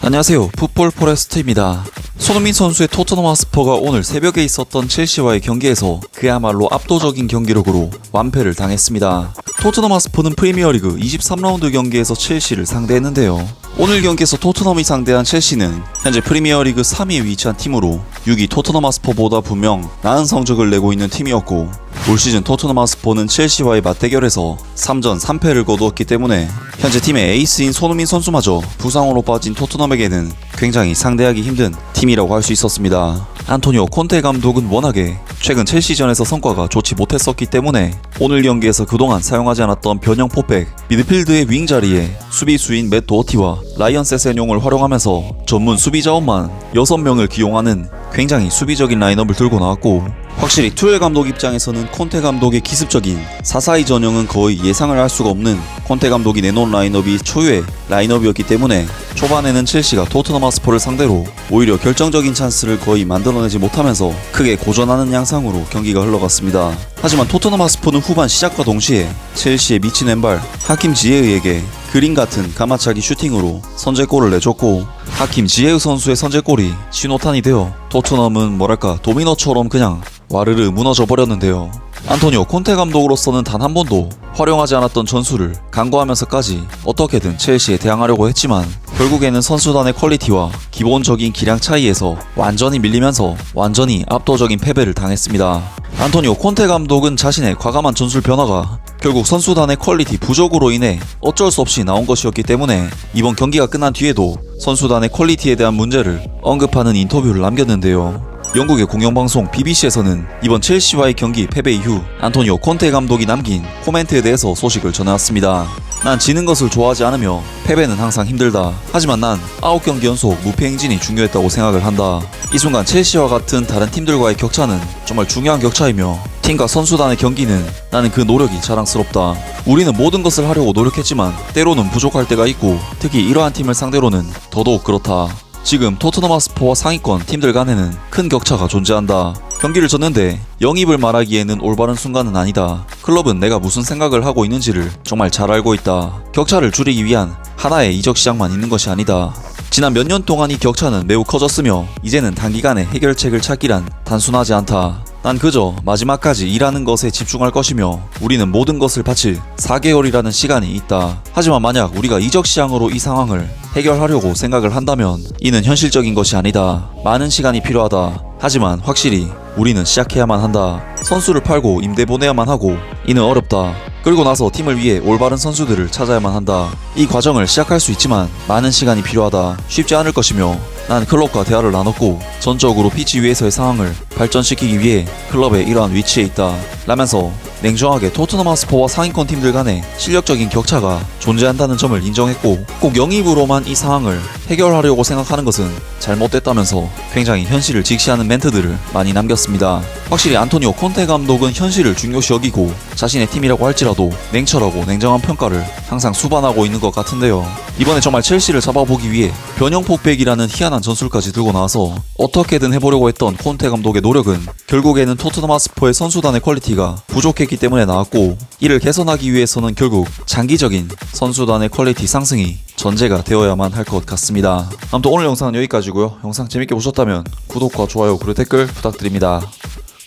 안녕하세요. 풋볼 포레스트입니다. 손흥민 선수의 토트넘 하스퍼가 오늘 새벽에 있었던 첼시와의 경기에서 그야말로 압도적인 경기력으로 완패를 당했습니다. 토트넘 하스퍼는 프리미어리그 23라운드 경기에서 첼시를 상대했는데요. 오늘 경기에서 토트넘이 상대한 첼시는 현재 프리미어리그 3위에 위치한 팀으로 6위 토트넘 하스퍼보다 분명 나은 성적을 내고 있는 팀이었고, 올 시즌 토트넘 하스퍼는 첼시와의 맞대결에서 3전 3패를 거두었기 때문에 현재 팀의 에이스인 손흥민 선수마저 부상으로 빠진 토트넘에게는 굉장히 상대하기 힘든 팀이라고 할 수 있었습니다. 안토니오 콘테 감독은 워낙에 최근 첼시전에서 성과가 좋지 못했었기 때문에 오늘 경기에서 그동안 사용하지 않았던 변형 포백, 미드필드의 윙 자리에 수비수인 맷 도어티와 라이언 세세뇽을 활용하면서 전문 수비 자원만 6명을 기용하는 굉장히 수비적인 라인업을 들고 나왔고, 확실히 투엘 감독 입장에서는 콘테 감독의 기습적인 4-4-2 전형은 거의 예상을 할 수가 없는 콘테 감독이 내놓은 라인업이 초유의 라인업이었기 때문에 초반에는 첼시가 토트넘 하스퍼를 상대로 오히려 결정적인 찬스를 거의 만들어내지 못하면서 크게 고전하는 양상으로 경기가 흘러갔습니다. 하지만 토트넘 하스퍼는 후반 시작과 동시에 첼시의 미친 왼발 하킴 지에의에게 그림 같은 가마차기 슈팅으로 선제골을 내줬고, 하킴 지에의 선수의 선제골이 신호탄이 되어 토트넘은 뭐랄까 도미노처럼 그냥 와르르 무너져 버렸는데요. 안토니오 콘테 감독으로서는 단 한 번도 활용하지 않았던 전술을 강구하면서까지 어떻게든 첼시에 대항하려고 했지만 결국에는 선수단의 퀄리티와 기본적인 기량 차이에서 완전히 밀리면서 완전히 압도적인 패배를 당했습니다. 안토니오 콘테 감독은 자신의 과감한 전술 변화가 결국 선수단의 퀄리티 부족으로 인해 어쩔 수 없이 나온 것이었기 때문에 이번 경기가 끝난 뒤에도 선수단의 퀄리티에 대한 문제를 언급하는 인터뷰를 남겼는데요. 영국의 공영방송 BBC에서는 이번 첼시와의 경기 패배 이후 안토니오 콘테 감독이 남긴 코멘트에 대해서 소식을 전해왔습니다. 난 지는 것을 좋아하지 않으며 패배는 항상 힘들다. 하지만 난 9경기 연속 무패 행진이 중요했다고 생각을 한다. 이 순간 첼시와 같은 다른 팀들과의 격차는 정말 중요한 격차이며 팀과 선수단의 경기는 나는 그 노력이 자랑스럽다. 우리는 모든 것을 하려고 노력했지만 때로는 부족할 때가 있고 특히 이러한 팀을 상대로는 더더욱 그렇다. 지금 토트넘 하스퍼와 상위권 팀들 간에는 큰 격차가 존재한다. 경기를 졌는데 영입을 말하기에는 올바른 순간은 아니다. 클럽은 내가 무슨 생각을 하고 있는지를 정말 잘 알고 있다. 격차를 줄이기 위한 하나의 이적 시장만 있는 것이 아니다. 지난 몇 년 동안 이 격차는 매우 커졌으며 이제는 단기간에 해결책을 찾기란 단순하지 않다. 난 그저 마지막까지 일하는 것에 집중할 것이며 우리는 모든 것을 바칠 4개월이라는 시간이 있다. 하지만 만약 우리가 이적 시장으로 이 상황을 해결하려고 생각을 한다면 이는 현실적인 것이 아니다. 많은 시간이 필요하다. 하지만 확실히 우리는 시작해야만 한다. 선수를 팔고 임대 보내야만 하고 이는 어렵다. 그리고 나서 팀을 위해 올바른 선수들을 찾아야만 한다. 이 과정을 시작할 수 있지만 많은 시간이 필요하다. 쉽지 않을 것이며 난 클럽과 대화를 나눴고 전적으로 피치 위에서의 상황을 발전시키기 위해 클럽의 이러한 위치에 있다 라면서 냉정하게 토트넘 하스퍼와 상위권 팀들 간의 실력적인 격차가 존재한다는 점을 인정했고, 꼭 영입으로만 이 상황을 해결하려고 생각하는 것은 잘못됐다면서 굉장히 현실을 직시하는 멘트들을 많이 남겼습니다. 확실히 안토니오 콘테 감독은 현실을 중요시 여기고 자신의 팀이라고 할지라도 냉철하고 냉정한 평가를 항상 수반하고 있는 것 같은데요. 이번에 정말 첼시를 잡아보기 위해 변형 폭백이라는 희한한 전술까지 들고 나와서 어떻게든 해보려고 했던 콘테 감독의 노력은 결국에는 토트넘 하스퍼의 선수단의 퀄리티가 부족했기 때문에 나왔고, 이를 개선하기 위해서는 결국 장기적인 선수단의 퀄리티 상승이 전제가 되어야만 할 것 같습니다. 아무튼 오늘 영상은 여기까지고요. 영상 재밌게 보셨다면 구독과 좋아요 그리고 댓글 부탁드립니다.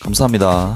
감사합니다.